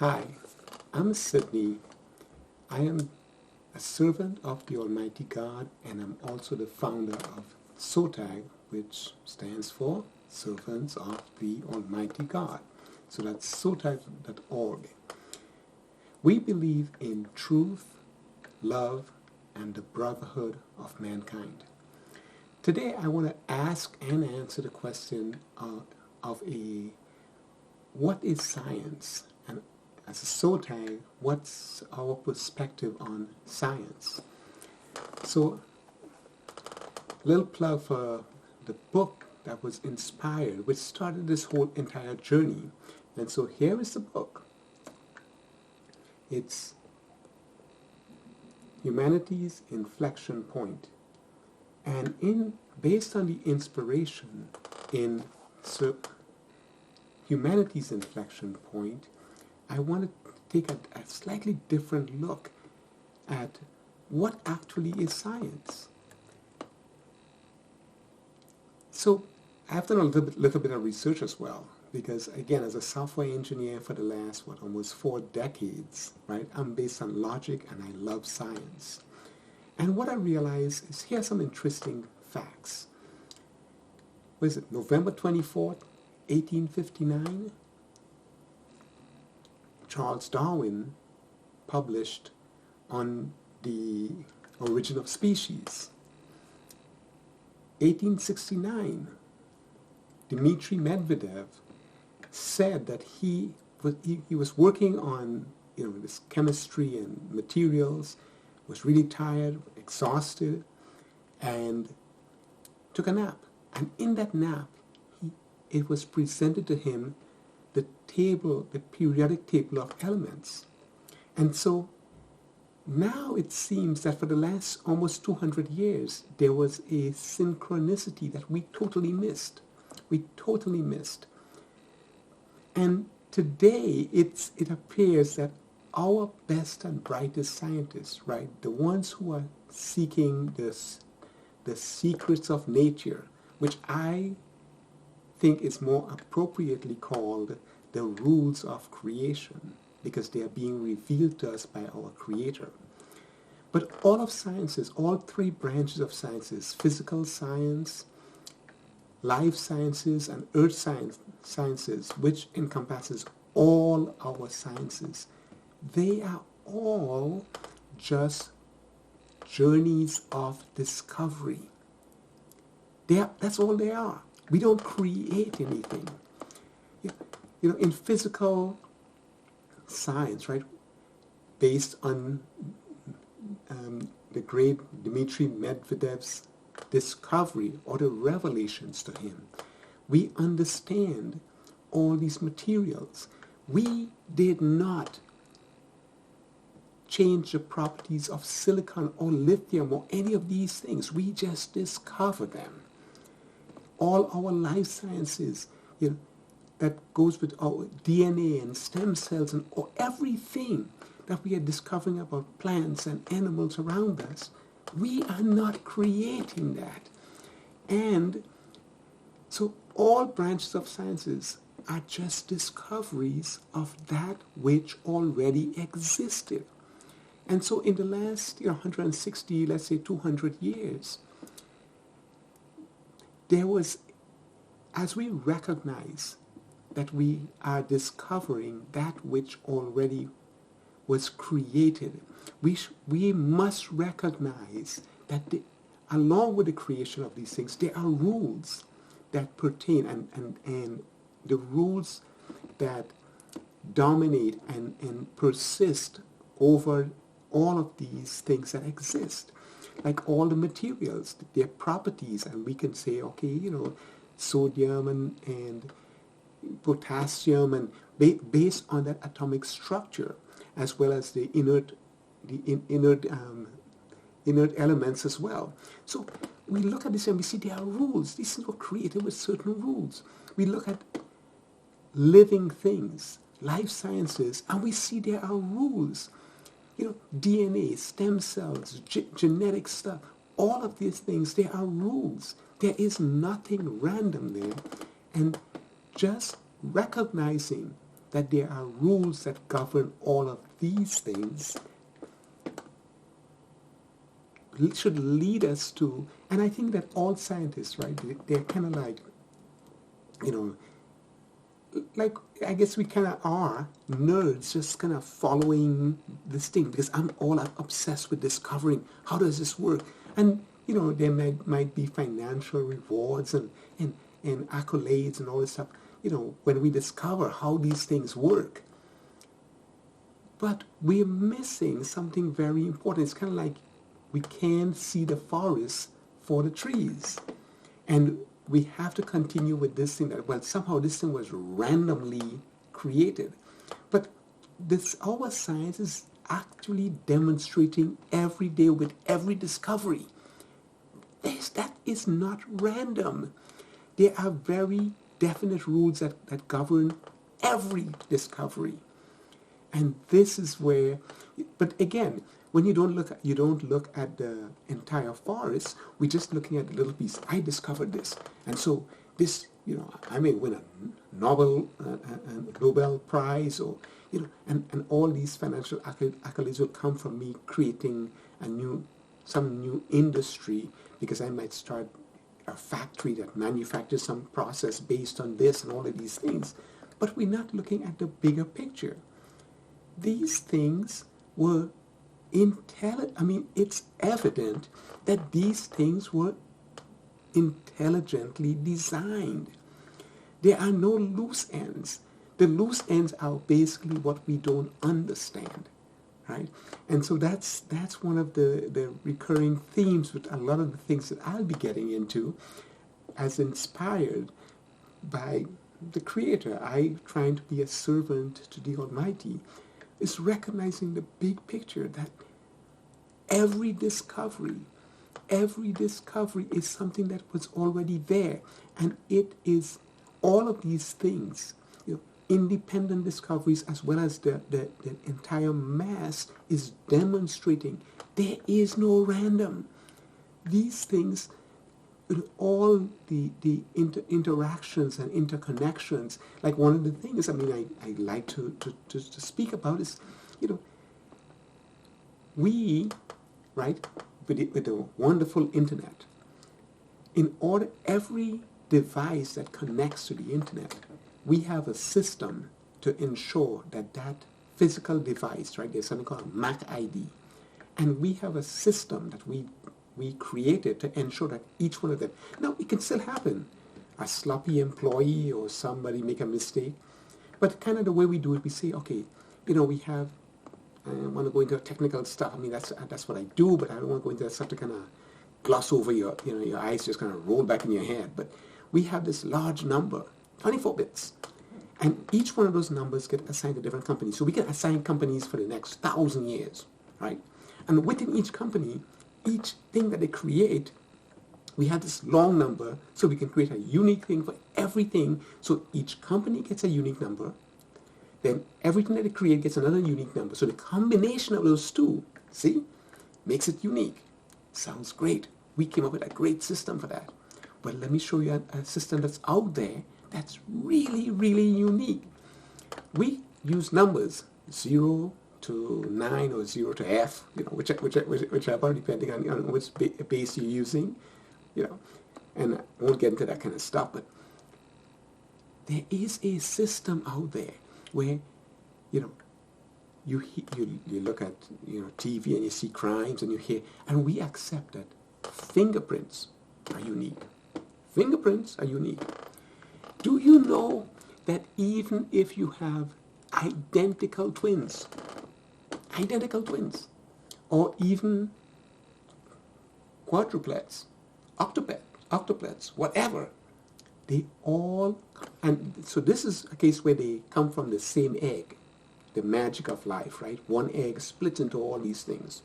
Hi, I'm Sydney. I am a servant of the Almighty God, and I'm also the founder of SOTAG, which stands for Servants of the Almighty God. So that's sotag.org. We believe in truth, love, and the brotherhood of mankind. Today I want to ask and answer the question of what is science? And as a SOTAG, what's our perspective on science? So, a little plug for the book that was inspired, which started this whole entire journey. And so here is the book. It's Humanity's Inflection Point. And based on the inspiration in Humanity's Inflection Point, I want to take a slightly different look at what actually is science. So I've done a little bit of research as well, because again, as a software engineer for the last, almost 4 decades, right, I'm based on logic and I love science. And what I realized is, here are some interesting facts. What is it, November 24th, 1859? Charles Darwin published on the origin of species. 1869, Dmitry Medvedev said that he was working on this chemistry and materials, was really tired, exhausted, and took a nap. And in that nap, it was presented to him the periodic table of elements. And so now it seems that for the last almost 200 years, there was a synchronicity that we totally missed. And today it appears that our best and brightest scientists, right, the ones who are seeking the secrets of nature, which I think is more appropriately called the rules of creation, because they are being revealed to us by our Creator. But all of sciences, all 3 branches of sciences, physical science, life sciences, and earth sciences, which encompasses all our sciences, they are all just journeys of discovery. That's all they are. We don't create anything. In physical science, right, based on the great Dmitry Medvedev's discovery or the revelations to him, we understand all these materials. We did not change the properties of silicon or lithium or any of these things. We just discovered them. All our life sciences, that goes with our DNA and stem cells and everything that we are discovering about plants and animals around us, we are not creating that. And so all branches of sciences are just discoveries of that which already existed. And so in the last 160, let's say 200 years, there was, as we recognize that we are discovering that which already was created, we must recognize that along with the creation of these things, there are rules that pertain and the rules that dominate and persist over all of these things that exist. Like all the materials, their properties, and we can say, okay, sodium and potassium, and based on that atomic structure, as well as the inert elements as well. So we look at this and we see there are rules. These things were created with certain rules. We look at living things, life sciences, and we see there are rules. DNA, stem cells, genetic stuff, all of these things, there are rules. There is nothing random there. And just recognizing that there are rules that govern all of these things should lead us to, and I think that all scientists, right, they're kind of like, you know, like, I guess we kind of are nerds just kind of following this thing because I'm all obsessed with discovering how does this work. And, you know, there might be financial rewards and accolades and all this stuff, you know, when we discover how these things work. But we're missing something very important. It's kind of like we can't see the forest for the trees. And we have to continue with this thing that, well, somehow this thing was randomly created. But our science is actually demonstrating every day with every discovery. That is not random. There are very definite rules that govern every discovery. And this is where, but again, when you don't look at the entire forest, we're just looking at the little piece. I discovered this. And so this, you know, I may win a Nobel Prize, or, you know, and all these financial accolades will come from me creating some new industry, because I might start a factory that manufactures some process based on this and all of these things. But we're not looking at the bigger picture. These things were it's evident that these things were intelligently designed. There are no loose ends. The loose ends are basically what we don't understand, right? And so that's one of the recurring themes with a lot of the things that I'll be getting into, as inspired by the Creator. I trying to be a servant to the Almighty, is recognizing the big picture that every discovery is something that was already there. And it is all of these things, you know, independent discoveries as well as the entire mass is demonstrating there is no random. These things, all the interactions and interconnections, like one of the things I like to speak about is, you know, we, right, with the wonderful internet, every device that connects to the internet, we have a system to ensure that physical device, right, there's something called a MAC ID, and we have a system that we created to ensure that each one of them. Now, it can still happen. A sloppy employee or somebody make a mistake. But kind of the way we do it, we say, okay, you know, we have, I don't want to go into technical stuff. I mean, that's what I do, but I don't want to go into that stuff to kind of gloss over your eyes just kind of roll back in your head. But we have this large number, 24 bits. And each one of those numbers get assigned to different companies. So we can assign companies for the next 1,000 years, right? And within each company, each thing that they create, we have this long number, so we can create a unique thing for everything. So each company gets a unique number. Then everything that they create gets another unique number. So the combination of those two, see, makes it unique. Sounds great. We came up with a great system for that. But let me show you a system that's out there that's really, really unique. We use numbers, 0 to 9 or 0 to F, you know, whichever, depending on which base you're using, you know, and I won't get into that kind of stuff, but there is a system out there where, you know, you look at, you know, TV and you see crimes and you hear, and we accept that fingerprints are unique. Fingerprints are unique. Do you know that even if you have identical twins, or even quadruplets, octuplets, whatever, they all, and so this is a case where they come from the same egg, the magic of life, right? One egg splits into all these things,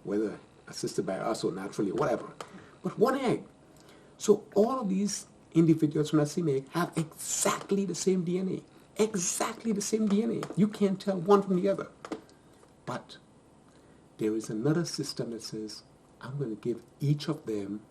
whether assisted by us or naturally, whatever, but one egg. So all of these individuals from that same egg have exactly the same DNA. Exactly the same DNA. You can't tell one from the other. But there is another system that says, I'm going to give each of them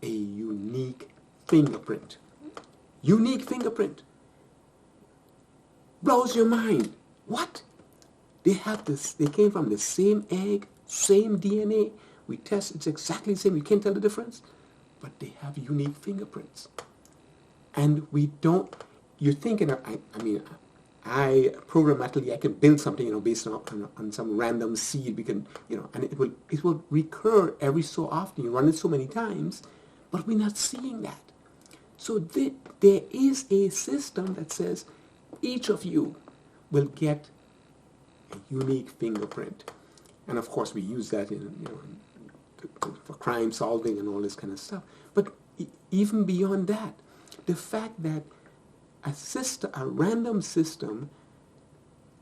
a unique fingerprint. Unique fingerprint. Blows your mind. What? They have this, they came from the same egg, same DNA. We test, it's exactly the same. You can't tell the difference. But they have unique fingerprints. And we don't, you're thinking, I mean, I programmatically, I can build something, based on some random seed. We can, and it will recur every so often. You run it so many times, but we're not seeing that. So there is a system that says each of you will get a unique fingerprint. And of course, we use that for crime solving and all this kind of stuff. But even beyond that, the fact that a random system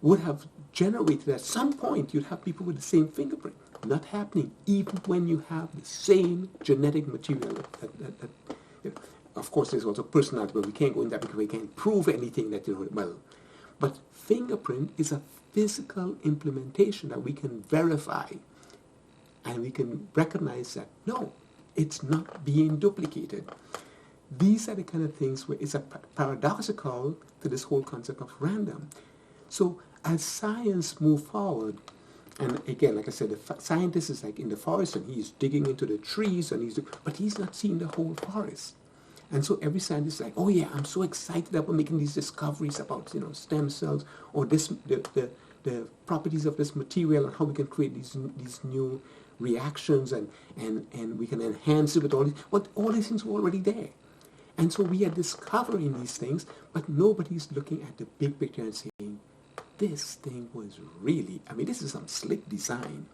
would have generated at some point, you'd have people with the same fingerprint. Not happening, even when you have the same genetic material. Of course, there's also personality, but we can't go into that because we can't prove anything that, well. But fingerprint is a physical implementation that we can verify. And we can recognize that, no, it's not being duplicated. These are the kind of things where it's a paradoxical to this whole concept of random. So as science moves forward, and again, like I said, the scientist is like in the forest and he's digging into the trees, but he's not seeing the whole forest. And so every scientist is like, oh yeah, I'm so excited about making these discoveries about stem cells or the properties of this material and how we can create these new reactions and we can enhance it with all these. But all these things are already there. And so we are discovering these things, but nobody's looking at the big picture and saying, this thing was really, this is some slick design.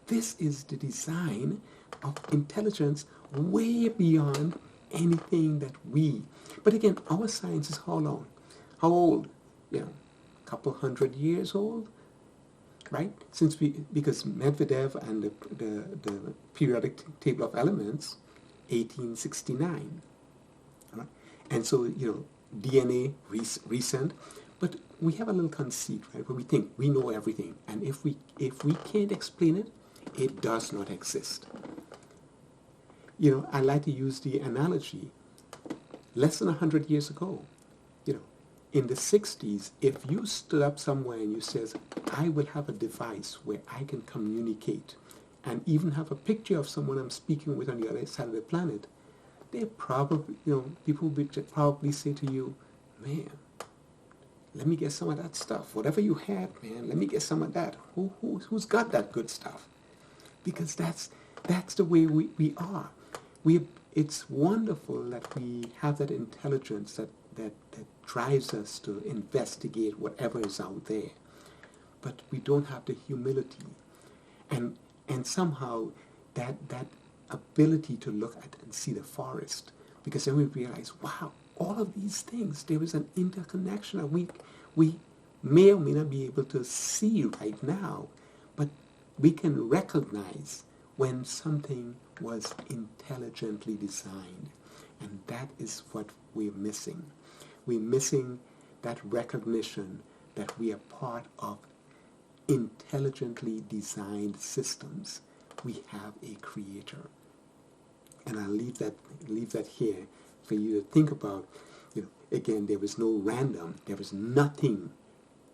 This is the design of intelligence way beyond anything that but again, our science is how long? How old? A couple 100 years old, right? Because Medvedev and the periodic table of elements, 1869. Right? And so, DNA recent, but we have a little conceit, right, where we think we know everything, and if we can't explain it, it does not exist. I like to use the analogy, less than 100 years ago, in the 60s, if you stood up somewhere and you says, I will have a device where I can communicate and even have a picture of someone I'm speaking with on the other side of the planet, they probably, people would probably say to you, man, let me get some of that stuff. Whatever you have, man, let me get some of that. Who's got that good stuff? Because that's the way we are. It's wonderful that we have that intelligence that drives us to investigate whatever is out there. But we don't have the humility. And somehow that ability to look at and see the forest, because then we realize, wow, all of these things, there is an interconnection that we may or may not be able to see right now, but we can recognize when something was intelligently designed. And that is what we're missing. We're missing that recognition that we are part of intelligently designed systems. We have a creator. And I'll leave that here for you to think about. Again, there is no random. There is nothing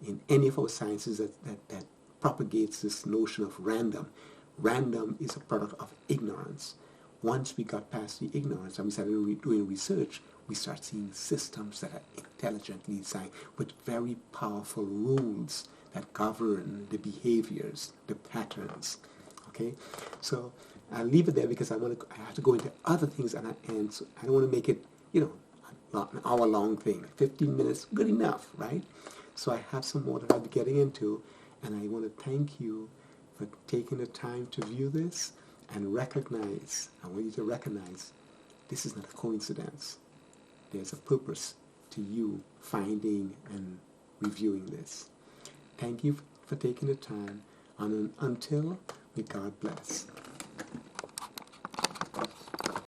in any of our sciences that propagates this notion of random. Random is a product of ignorance. Once we got past the ignorance and we started doing research, we start seeing systems that are intelligently designed with very powerful rules that govern the behaviors, the patterns. Okay, so I'll leave it there because I have to go into other things, and so I don't want to make it, an hour-long thing. 15 minutes, good enough, right? So I have some more that I'll be getting into, and I want to thank you for taking the time to view this and recognize. I want you to recognize this is not a coincidence. There's a purpose to you finding and reviewing this. Thank you for taking the time, and until, may God bless.